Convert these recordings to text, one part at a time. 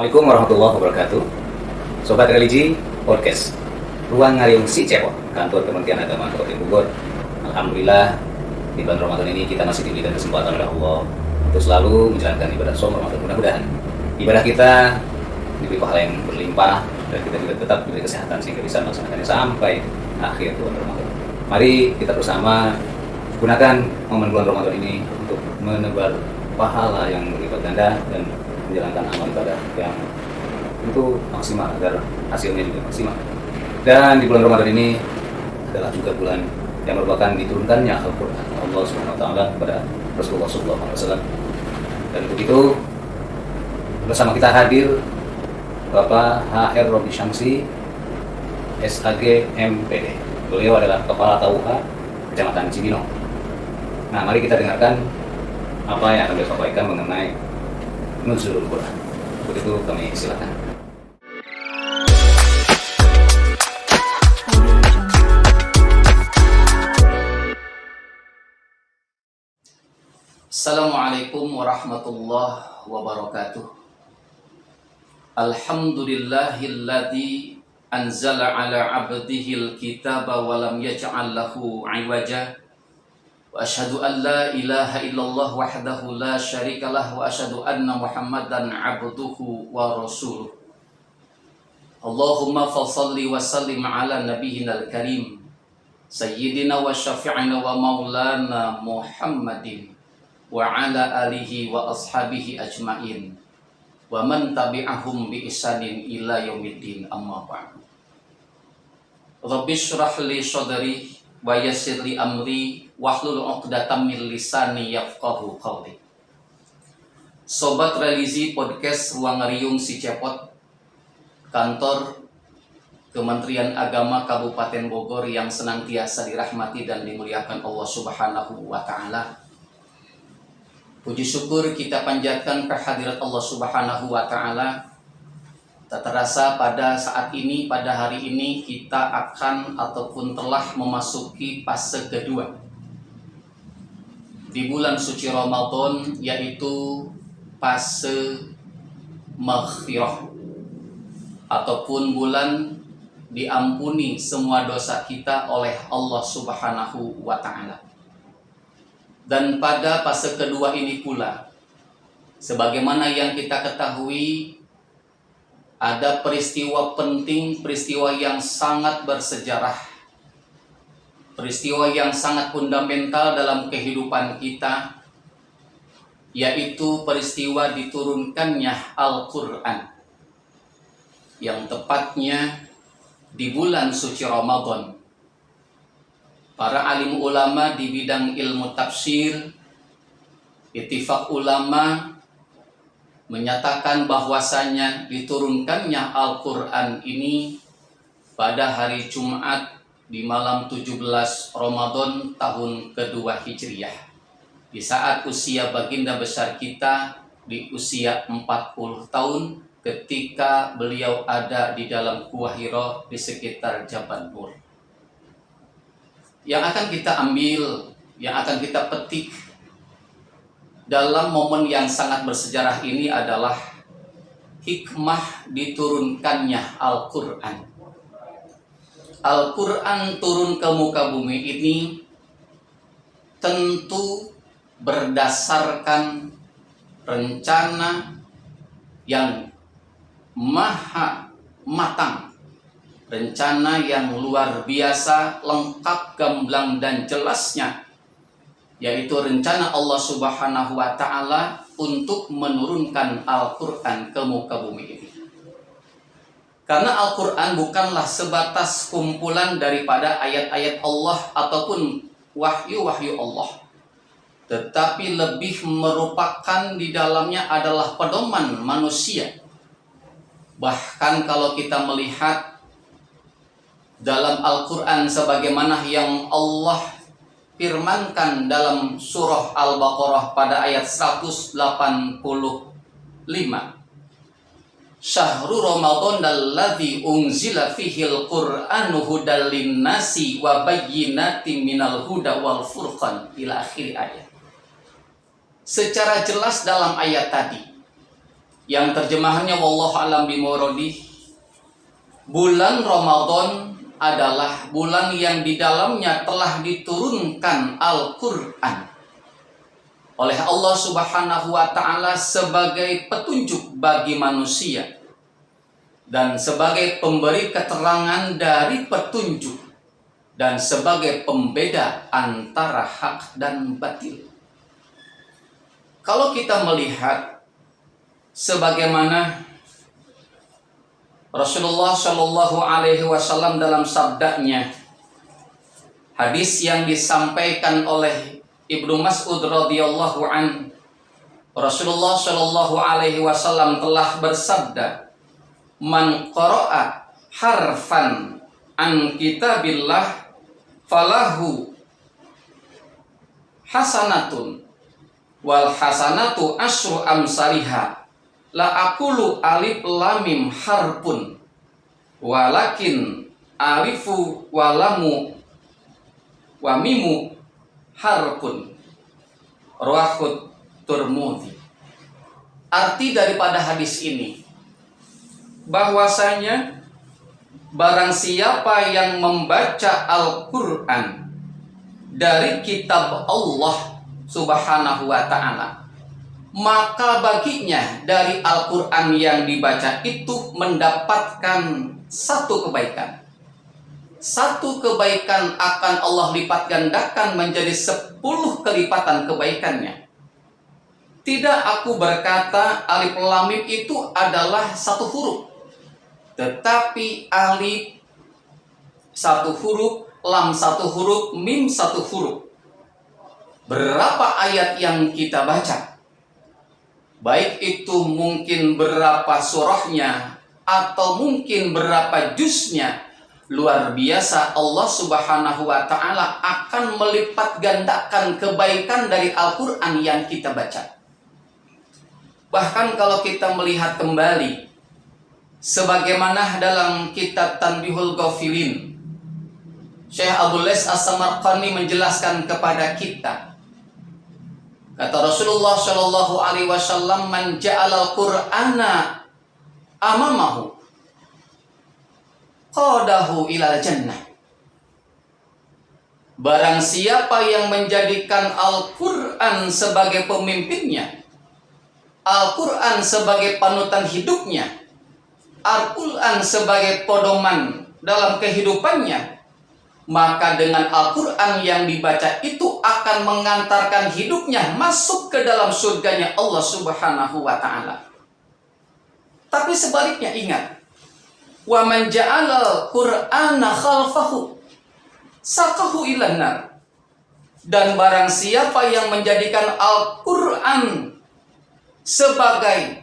Assalamualaikum warahmatullahi wabarakatuh. Sobat Religi Podcast, Ruang Ngariung Si Cepot, Kantor Kementerian Agama Kabupaten Bogor. Alhamdulillah, di bulan Ramadan ini kita masih diberikan kesempatan oleh Allah untuk selalu menjalankan ibadah Shaum Ramadan. Mudah-mudahan ibadah kita diberi pahala yang berlimpah dan kita juga tetap diberi kesehatan sehingga bisa melaksanakannya sampai akhir bulan Ramadan. Mari kita bersama gunakan momen bulan Ramadan ini untuk menebar pahala yang berlipat ganda dan menjalankan amal ibadah yang itu maksimal agar hasilnya juga maksimal. Dan di bulan Ramadan ini adalah juga bulan yang merupakan diturunkannya Al-Quran Allah SWT kepada Rasulullah SAW. Dan untuk itu bersama kita hadir Bapak H.R. Robi Syamsi, SAG MPD. Beliau adalah Kepala Tauha Kecamatan Cibinong. Nah, mari kita dengarkan apa yang akan beliau sampaikan mengenai Nuzulul Quran. Untuk itu kami silakan. Assalamualaikum warahmatullahi wabarakatuh. Alhamdulillahilladzi anzala ala abdihil kitaba wa lam yaj'al lahu 'iwaja. Wa asyhadu an la ilaha illallah wahdahu la syarikalah wa asyhadu anna Muhammadan 'abduhu wa rasuluh. Allahumma fashalli wa sallim ala nabiyyinal karim sayyidina wa syafi'ina wa maulana Muhammadin wa ala alihi wa ashabihi ajma'in wa man tabi'ahum bi ihsanin ila yaumiddin, amma ba'du. Rabbi shrah li sadri wa yassir li amri wahlul 'uqdatam min lisani yafqahu qawli. Sobat Religi Podcast Ruang Ngariung Si Cepot, Kantor Kementerian Agama Kabupaten Bogor yang senantiasa dirahmati dan dimuliakan Allah Subhanahu wa Ta'ala. Puji syukur kita panjatkan kehadirat Allah Subhanahu wa Ta'ala. Tak terasa pada saat ini, pada hari ini kita akan ataupun telah memasuki fase kedua di bulan suci Ramadan, yaitu fase maghfirah ataupun bulan diampuni semua dosa kita oleh Allah Subhanahu wa Ta'ala. Dan pada fase kedua ini pula, sebagaimana yang kita ketahui, ada peristiwa penting, peristiwa yang sangat bersejarah, peristiwa yang sangat fundamental dalam kehidupan kita, yaitu peristiwa diturunkannya Al-Quran, yang tepatnya di bulan suci Ramadan. Para alim ulama di bidang ilmu tafsir, ittifaq ulama menyatakan bahwasanya diturunkannya Al-Quran ini pada hari Jumat di malam 17 Ramadan tahun kedua Hijriyah, di saat usia baginda besar kita di usia 40 tahun ketika beliau ada di dalam Gua Hira di sekitar Jabal Nur. Yang akan kita ambil, yang akan kita petik dalam momen yang sangat bersejarah ini adalah hikmah diturunkannya Al-Quran. Al-Quran turun ke muka bumi ini tentu berdasarkan rencana yang maha matang, rencana yang luar biasa, lengkap, gamblang dan jelasnya, yaitu rencana Allah Subhanahu wa Ta'ala untuk menurunkan Al-Quran ke muka bumi ini. Karena Al-Quran bukanlah sebatas kumpulan daripada ayat-ayat Allah ataupun wahyu-wahyu Allah, tetapi lebih merupakan di dalamnya adalah pedoman manusia. Bahkan kalau kita melihat dalam Al-Quran sebagaimana yang Allah firmankan dalam surah Al-Baqarah pada ayat 185, Syahrul Ramadan alladzi unzila fihil Qur'anu hudal linnasi wa bayyinatin minal huda wal furqan, ila akhir ayat. Secara jelas dalam ayat tadi yang terjemahannya wallahu alam bimuradi, bulan Ramadan adalah bulan yang di dalamnya telah diturunkan Al-Quran oleh Allah Subhanahu wa Ta'ala sebagai petunjuk bagi manusia dan sebagai pemberi keterangan dari petunjuk dan sebagai pembeda antara hak dan batil. Kalau kita melihat sebagaimana Rasulullah Shallallahu Alaihi Wasallam dalam sabdanya, hadis yang disampaikan oleh Ibnu Mas'ud radhiyallahu an, Rasulullah Shallallahu Alaihi Wasallam telah bersabda, "Man qara'a harfan an kitabillah falahu hasanatun wal hasanatu asyru amsalihha la aqulu alif lam mim harpun walakin alifu walamu wa mimu harpun." Rawahu Tirmidzi. Arti daripada hadis ini bahwasanya barang siapa yang membaca Al-Quran dari kitab Allah Subhanahu wa Ta'ala, maka baginya dari Al-Quran yang dibaca itu mendapatkan satu kebaikan. Satu kebaikan akan Allah lipat gandakan menjadi 10 kelipatan kebaikannya. Tidak aku berkata alif lam mim itu adalah satu huruf, tetapi alif satu huruf, lam satu huruf, mim satu huruf. Berapa ayat yang kita baca, baik itu mungkin berapa surahnya atau mungkin berapa juznya, luar biasa Allah Subhanahu wa Ta'ala akan melipat gandakan kebaikan dari Al-Quran yang kita baca. Bahkan kalau kita melihat kembali sebagaimana dalam kitab Tanbihul Ghafilin, Syekh Abdul Lais As-Samarqandi menjelaskan kepada kita, kata Rasulullah Shallallahu Alaihi Wasallam, "Man ja'alal Qur'ana amamahu qadahu ilal jannah." Barang siapa yang menjadikan Al-Quran sebagai pemimpinnya, Al-Quran sebagai panutan hidupnya, Al-Quran sebagai pedoman dalam kehidupannya, maka dengan Al-Quran yang dibaca itu akan mengantarkan hidupnya masuk ke dalam surganya Allah Subhanahu wa Ta'ala. Tapi sebaliknya ingat, wa man ja'alal Qur'ana khalfahu saqahu ilan nar. Dan barang siapa yang menjadikan Al-Quran sebagai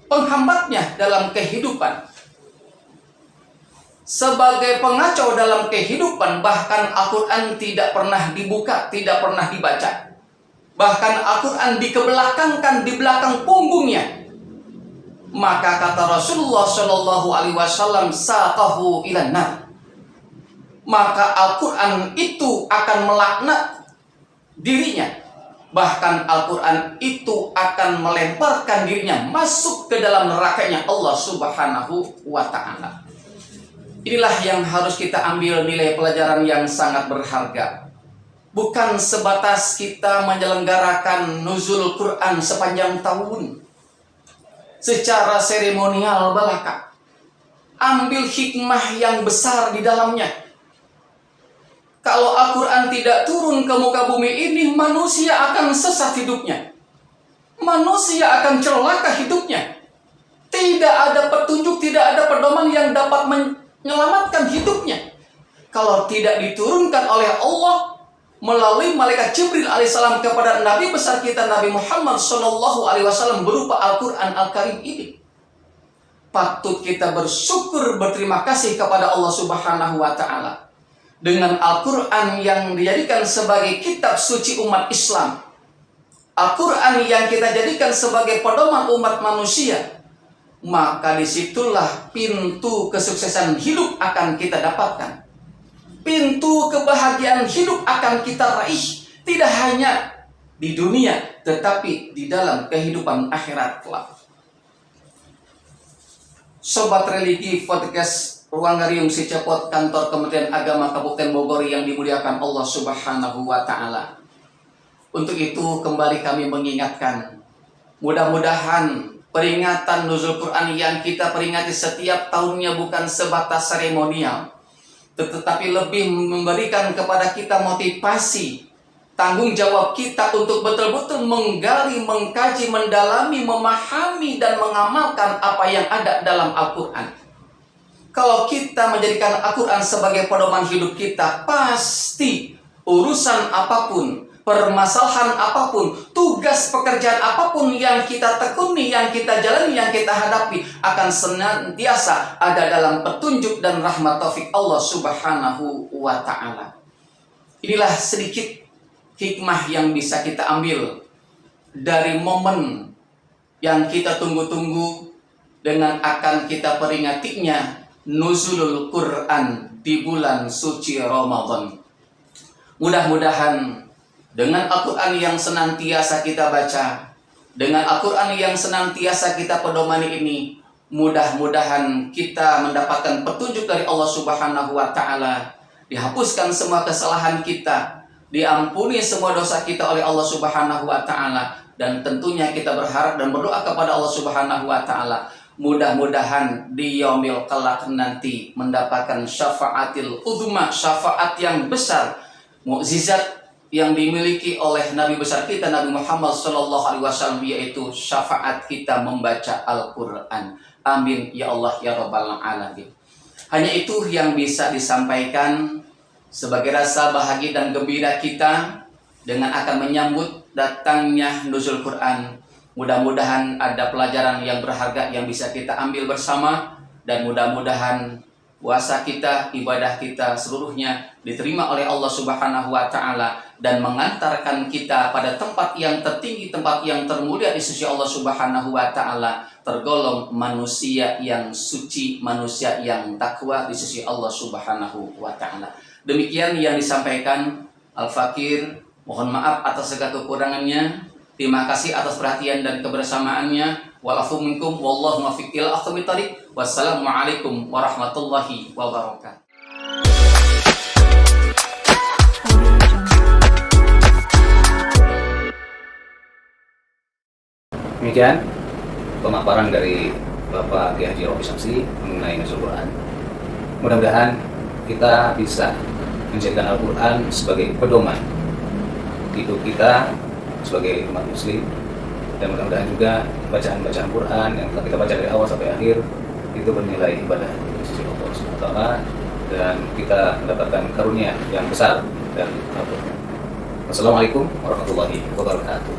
penghambatnya dalam kehidupan, sebagai pengacau dalam kehidupan, bahkan Al-Quran tidak pernah dibuka, tidak pernah dibaca, bahkan Al-Quran dikebelakangkan di belakang punggungnya, maka kata Rasulullah Shallallahu Alaihi Wasallam, saqahu ilan nar, maka Al-Quran itu akan melaknat dirinya. Bahkan Al-Quran itu akan melemparkan dirinya masuk ke dalam nerakanya Allah Subhanahu wa Ta'ala. Inilah yang harus kita ambil nilai pelajaran yang sangat berharga. Bukan sebatas kita menyelenggarakan nuzul Quran sepanjang tahun secara seremonial belaka. Ambil hikmah yang besar di dalamnya. Kalau Al-Quran tidak turun ke muka bumi ini, manusia akan sesat hidupnya. Manusia akan celaka hidupnya. Tidak ada petunjuk, tidak ada pedoman yang dapat menyelamatkan hidupnya. Kalau tidak diturunkan oleh Allah melalui malaikat Jibril alaihissalam kepada Nabi besar kita Nabi Muhammad sallallahu alaihi wasallam berupa Al-Quran Al-Karim ini. Patut kita bersyukur, berterima kasih kepada Allah Subhanahu wa Ta'ala. Dengan Al-Quran yang dijadikan sebagai kitab suci umat Islam, Al-Quran yang kita jadikan sebagai pedoman umat manusia, maka disitulah pintu kesuksesan hidup akan kita dapatkan. Pintu kebahagiaan hidup akan kita raih, tidak hanya di dunia, tetapi di dalam kehidupan akhirat kelak. Sobat Religi Podcast Ruang Ngariung Sicepot, Kantor Kementerian Agama Kabupaten Bogor yang dimuliakan Allah Subhanahu wa Ta'ala. Untuk itu kembali kami mengingatkan, mudah-mudahan peringatan nuzul Quran yang kita peringati setiap tahunnya bukan sebatas seremonial, tetapi lebih memberikan kepada kita motivasi, tanggung jawab kita untuk betul-betul menggali, mengkaji, mendalami, memahami, dan mengamalkan apa yang ada dalam Al-Quran. Kalau kita menjadikan Al-Quran sebagai pedoman hidup kita, pasti urusan apapun, permasalahan apapun, tugas pekerjaan apapun yang kita tekuni, yang kita jalani, yang kita hadapi, akan senantiasa ada dalam petunjuk dan rahmat taufik Allah Subhanahu wa Ta'ala. Inilah sedikit hikmah yang bisa kita ambil dari momen yang kita tunggu-tunggu dengan akan kita peringatinya nuzulul Quran di bulan suci Ramadan. Mudah-mudahan dengan Al-Quran yang senantiasa kita baca, dengan Al-Quran yang senantiasa kita pedomani ini, mudah-mudahan kita mendapatkan petunjuk dari Allah Subhanahu wa Ta'ala, dihapuskan semua kesalahan kita, diampuni semua dosa kita oleh Allah Subhanahu wa Ta'ala, dan tentunya kita berharap dan berdoa kepada Allah Subhanahu wa Ta'ala, mudah-mudahan di yaumil kelak nanti mendapatkan syafaatil uzma, syafaat yang besar, mukjizat yang dimiliki oleh Nabi besar kita Nabi Muhammad SAW, yaitu syafaat kita membaca Al-Quran. Amin ya Allah ya Rabbal Alamin. Hanya itu yang bisa disampaikan sebagai rasa bahagia dan gembira kita dengan akan menyambut datangnya nuzul Quran. Mudah-mudahan ada pelajaran yang berharga yang bisa kita ambil bersama, dan mudah-mudahan puasa kita, ibadah kita seluruhnya diterima oleh Allah Subhanahu wa Ta'ala dan mengantarkan kita pada tempat yang tertinggi, tempat yang termulia di sisi Allah Subhanahu wa Ta'ala, tergolong manusia yang suci, manusia yang takwa di sisi Allah Subhanahu wa Ta'ala. Demikian yang disampaikan Al-Fakir. Mohon maaf atas segala kekurangannya. Terima kasih atas perhatian dan kebersamaannya. Walafu minkum wallahu muwaffiq ila aqwamit thoriq. Wassalamualaikum warahmatullahi wabarakatuh. Demikian pemaparan dari Bapak Kiai Haji Robi Samsi mengenai nuzul Quran. Mudah-mudahan kita bisa menjadikan Al-Quran sebagai pedoman hidup kita sebagai umat muslim, dan mudah-mudahan juga bacaan-bacaan Quran yang telah kita baca dari awal sampai akhir itu bernilai ibadah di sisi Allah SWT, dan kita mendapatkan karunia yang besar dari Al-Quran. Wassalamualaikum warahmatullahi wabarakatuh.